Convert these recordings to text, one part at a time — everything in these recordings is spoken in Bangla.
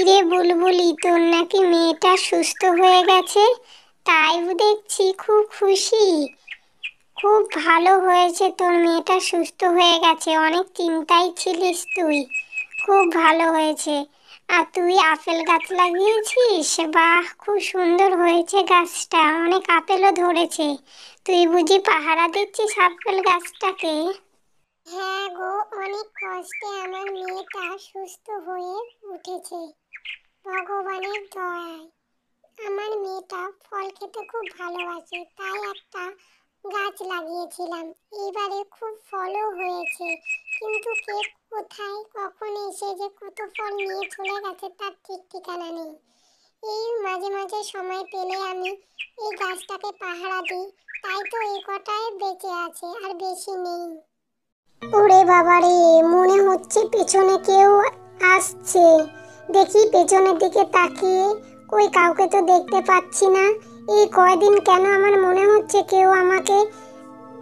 রে বুলবুলি, তোর নাকি মেয়েটা সুস্থ হয়ে গেছে? তাই দেখছি খুব খুশি। খুব ভালো হয়েছে, তোর মেয়েটা সুস্থ হয়ে গেছে। অনেক চিন্তায় ছিলিস তুই। খুব ভালো হয়েছে। আর তুই আপেল গাছ লাগিয়েছিস? বাহ, খুব সুন্দর হয়েছে গাছটা, অনেক আপেলও ধরেছে। তুই বুঝি পাহারা দিচ্ছিস আপেল গাছটাকে? হ্যাঁ গো, অনেক কষ্টে আমার মেয়েটা সুস্থ হয়ে উঠেছে ভগবানের দয়ায়। আমার মেয়েটা ফল খেতে খুব ভালোবাসে, তাই একটা গাছ লাগিয়েছিলাম। এবারে খুব ফলও হয়েছে, কিন্তু কে কোথায় কখন এসে যে কত ফল নিয়ে চলে গেছে তার ঠিক ঠিকানা নেই। এই মাঝে মাঝে সময় পেলে আমি এই গাছটাকে পাহারা দিই, তাই তো এই কটায় বেঁচে আছে, আর বেশি নেই। ওরে বাবারে, মনে হচ্ছে পেছনে কেউ আসছে। দেখি পেছনের দিকে তাকিয়ে, কই কাউকে তো দেখতে পাচ্ছি না। এই কয়দিন কেন আমার মনে হচ্ছে কেউ আমাকে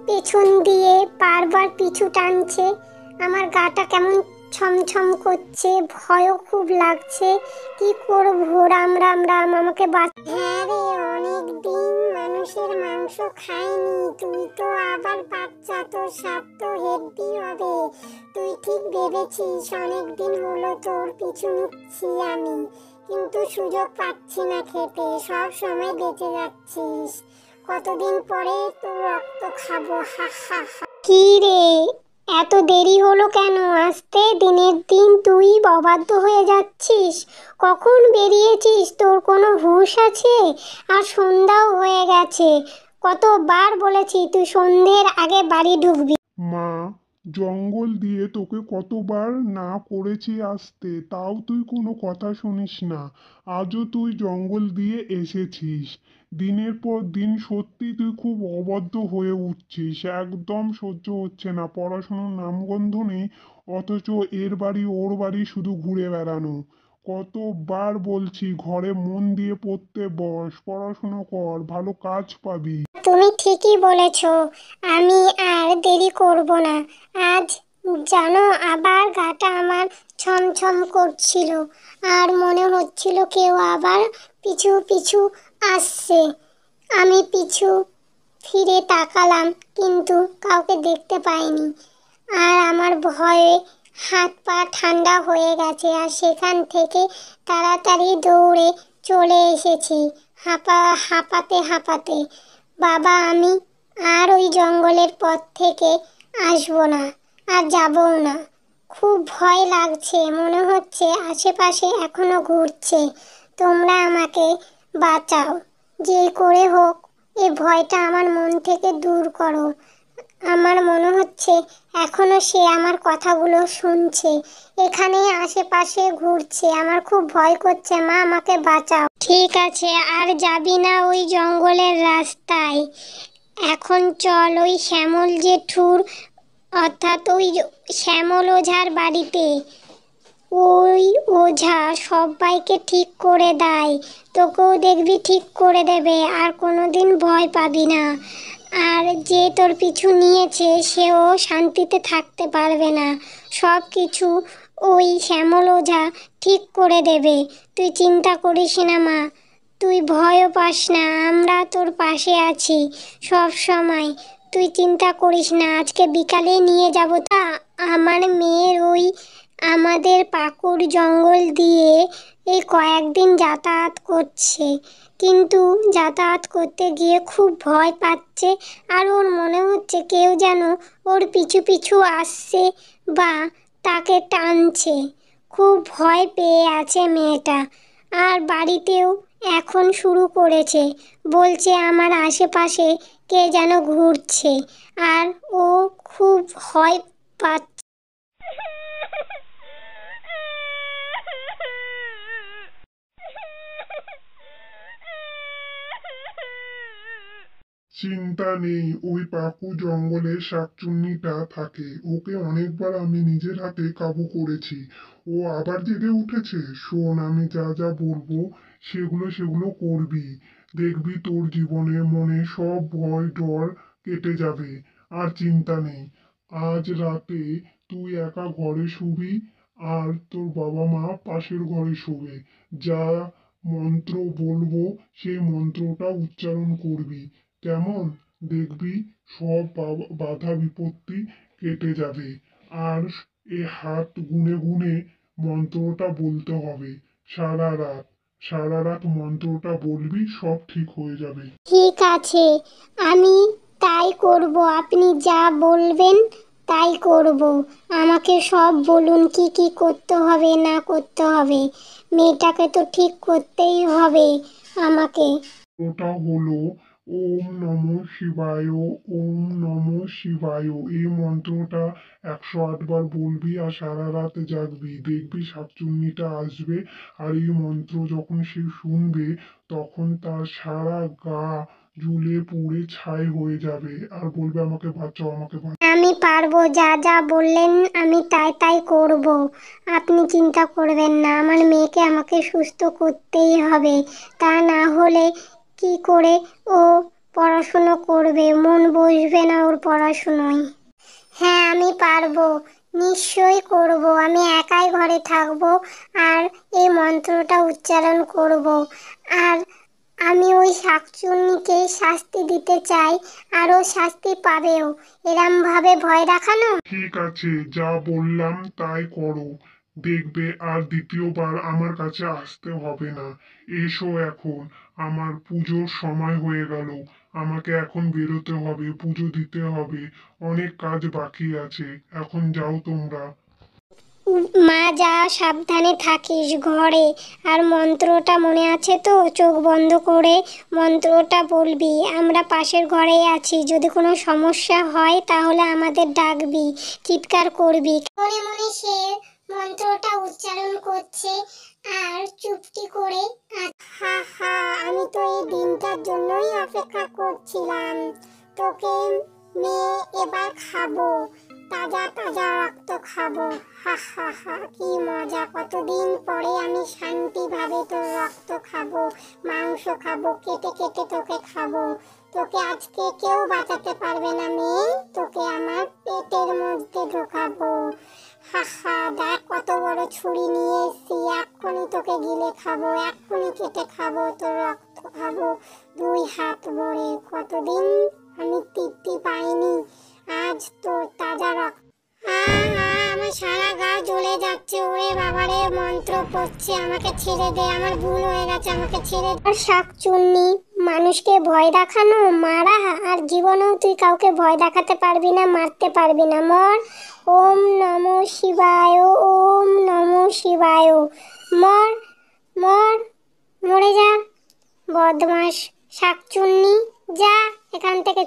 পেছন দিয়ে বারবার পিছু টানছে। আমার গাটা কেমন ছমছম করছে, ভয়ও খুব লাগছে। কি করবো? রাম রাম রাম, আমাকে হ্যাঁ রে, অনেক দিন মানুষের মাংস খাইনি। তুই তো আবার বাচ্চা, তোর স্বাদ তো হেব্বি হবে। তুই ঠিক ভেবেছিস, অনেক দিন হলো তোর পিছু নিচ্ছি আমি, কিন্তু সুযোগ পাচ্ছি না খেতে। সব সময় বেঁচে যাচ্ছিস, কতদিন পরে তোর রক্ত খাবো। হা হা হা। কি রে, এত দেরি হলো কেন আসতে? দিনের দিন তুই অবাধ্য হয়ে যাচ্ছিস। কখন বেরিয়েছিস, তোর কোনো হুঁশ আছে? আর সন্ধ্যাও হয়ে গেছে। কতবার বলেছি তুই সন্ধ্যের আগে বাড়ি ঢুকবি। মা, জঙ্গল দিয়ে তোকে কতবার না করেছি আসতে, তাও তুই কোনো কথা শুনিস না। আজও তুই জঙ্গল দিয়ে এসেছিস। দিনের পর দিন সত্যি তুই খুব অবাধ্য হয়ে উঠছিস। একদম সহ্য হচ্ছে না, পড়াশোনার নামগন্ধ নেই, অথচ এর বাড়ি ওর বাড়ি শুধু ঘুরে বেড়ানো। কতবার বলছি ঘরে মন দিয়ে পড়তে বস, পড়াশুনো কর, ভালো কাজ পাবি। তুমি ঠিকই বলেছ, আমি আর দেরি করব না। আজ জানো, আবার গাটা আমার ছমছম করছিল, আর মনে হচ্ছিল কেউ আবার পিছু পিছু আসছে। আমি পিছু ফিরে তাকালাম, কিন্তু কাউকে দেখতে পাইনি। আর আমার ভয়ে হাত পা ঠান্ডা হয়ে গেছে, আর সেখান থেকে তাড়াতাড়ি দৌড়ে চলে এসেছি, হাঁপাতে হাঁপাতে। বাবা, আমি আর ওই জঙ্গলের পথ থেকে আসবো না, আর যাবও না। খুব ভয় লাগছে, মনে হচ্ছে আশেপাশে এখনো ঘুরছে। তোমরা আমাকে বাঁচাও, যে করে হোক এই ভয়টা আমার মন থেকে দূর করো। আমার মনে হচ্ছে এখনো সে আমার কথাগুলো শুনছে, এখানে আশেপাশে ঘুরছে। আমার খুব ভয় করছে, মা আমাকে বাঁচাও। ঠিক আছে, আর যাবি না ওই জঙ্গলের রাস্তায়। এখন চল ওই শ্যামল জেঠুর, অর্থাৎ ওই শ্যামল ওঝার বাড়িতে। ওই ওঝা সবাইকে ঠিক করে দেয়, তোকেও দেখবি ঠিক করে দেবে, আর কোনোদিন ভয় পাবি না। আর যে তোর পিছু নিয়েছে সেও শান্তিতে থাকতে পারবে না। সব কিছু ওই শ্যামল ওঝা ঠিক করে দেবে। তুই চিন্তা করিস না মা, তুই ভয়ও পাস না, আমরা তোর পাশে আছি সব সময়। তুই চিন্তা করিস না, আজকে বিকালে নিয়ে যাব। তা আমার মেয়ের ওই আমাদের পাকুড় জঙ্গল দিয়ে এই কয়েকদিন যাতায়াত করছে, কিন্তু যাতায়াত করতে গিয়ে খুব ভয় পাচ্ছে। আর ওর মনে হচ্ছে কেউ যেন ওর পিছু পিছু আসছে বা তাকে টানছে। খুব ভয় পেয়ে আছে মেয়েটা। আর বাড়িতেও এখন শুরু করেছে, বলছে আমার আশেপাশে কে যেন ঘুরছে, আর ও খুব ভয় পাচ্ছে। চিন্তা নেই, ওই পাকু জঙ্গলে শাকচুন্নিটা থাকে, ওকে অনেকবার আমি নিজের হাতে কাবু করেছি। ও আবার জেগে উঠেছে। শোন, আমি যা যা বলবো সেগুলো সেগুলো করবি। দেখবি তোর জীবনে মনে সব ভয় ডর কেটে যাবে। আর চিন্তা নেই, আজ রাতে তুই একা ঘরে শুবি, আর তোর বাবা মা পাশের ঘরে শোবে। যা মন্ত্র বলবো সেই মন্ত্রটা উচ্চারণ করবি, কেমন? দেখবি সব বাধা বিপত্তি কেটে যাবে। আর এ হাত গুনে গুনে মন্ত্রটা বলতে হবে সারা রাত। সারা রাত মন্ত্রটা বলবি, সব ঠিক হয়ে যাবে। ঠিক আছে, আমি তাই করব। আপনি যা বলবেন তাই করব। আমাকে সব বলুন, কি কি করতে হবে না করতে হবে। মেয়েটাকে তো ঠিক করতেই হবে আমাকে। ওটা হলো ওম নমঃ শিবায়, ওম নমঃ শিবায়। এই মন্ত্রটা 108 বার বলবি আর সারা রাত জাগবি। দেখবি শাকচুন্নিটা আসবে, আর এই মন্ত্র যখন সে শুনবে তখন তার সারা গা জ্বলে পুড়ে ছাই হয়ে যাবে আর বলবে আমাকে বাঁচাও, আমাকে বাঁচাও। আমি পারবো, যা যা বললেন আমি তাই তাই করব। আপনি চিন্তা করবেন না, আমার মেয়েকে আমাকে সুস্থ করতেই হবে। তা না হলে কি করে ও পড়াশুনো করবে? মন বসবে না ওর পড়াশুনোয়। হ্যাঁ, আমি পারবো, নিশ্চয়ই করব। আমি একাই ঘরে থাকবো আর এই মন্ত্রটা উচ্চারণ করব। আর আমি ওই শাকচুন্নিকে শাস্তি দিতে চাই, আর ও শাস্তি পাবেও। এরম ভাবে ভয় দেখানো। ঠিক আছে, যা বললাম তাই করো। দেখবে আর দ্বিতীয়বার আমার কাছে আসতে হবে না। এসো এখন, আমার পুজোর সময় হয়ে গেল। আমাকে এখন বেরোতে হবে, পুজো দিতে হবে। অনেক কাজ বাকি আছে। এখন যাও তোমরা। মা, যা, সাবধানে থাকিস ঘরে। আর মন্ত্রটা মনে আছে তো? চোখ বন্ধ করে মন্ত্রটা বলবি। আমরা পাশের ঘরেই আছি, যদি কোনো সমস্যা হয় তাহলে আমাদের ডাকবি, চিৎকার করবি। মনে মনে সে মন্ত্রটা উচ্চারণ করছে আর চুপটি করে। হা হা, আমি তো এই দিনটার জন্যই অপেক্ষা করছিলাম। তোকে মেয়ে এবার খাবো, তাজা তাজা রক্ত খাবো। হা হা হা, কি মজা! কতদিন পরে আমি শান্তিভাবে তোর রক্ত খাবো, মাংস খাবো, কেটে কেটে তোকে খাবো। তোকে আজকে কেউ বাঁচাতে পারবে না মেয়ে, তোকে আমার পেটের মধ্যে ঢোকাবো। হা হা, দেখ কত বড় ছুরি নিয়ে এসেছি, এক্ষুনি তোকে গিলে খাবো, এক্ষুনি কেটে খাবো, তোর রক্ত খাবো 2 হাত ভরে। কতদিন আমি তৃপ্তি পাইনি, আজ তোর তাজা রক্ত। আমার সারা গা জ্বলে যাচ্ছে। ওরে বাবারে, মন্ত্র পড়ছে, আমাকে ছেড়ে দে, আমার ভুল হয়ে গেছে, আমাকে ছেড়ে দে। আর শাকচুন্নি, মানুষকে ভয় দেখানো মারা, আর জীবনেও তুই কাউকে ভয় দেখাতে পারবি না, মারতে পারবি না। মর। ওম নমঃ শিবায়, ওম নমঃ শিবায়। মর, মর, মরে যা। বদমাস শাকচুন্নি, যা এখান থেকে।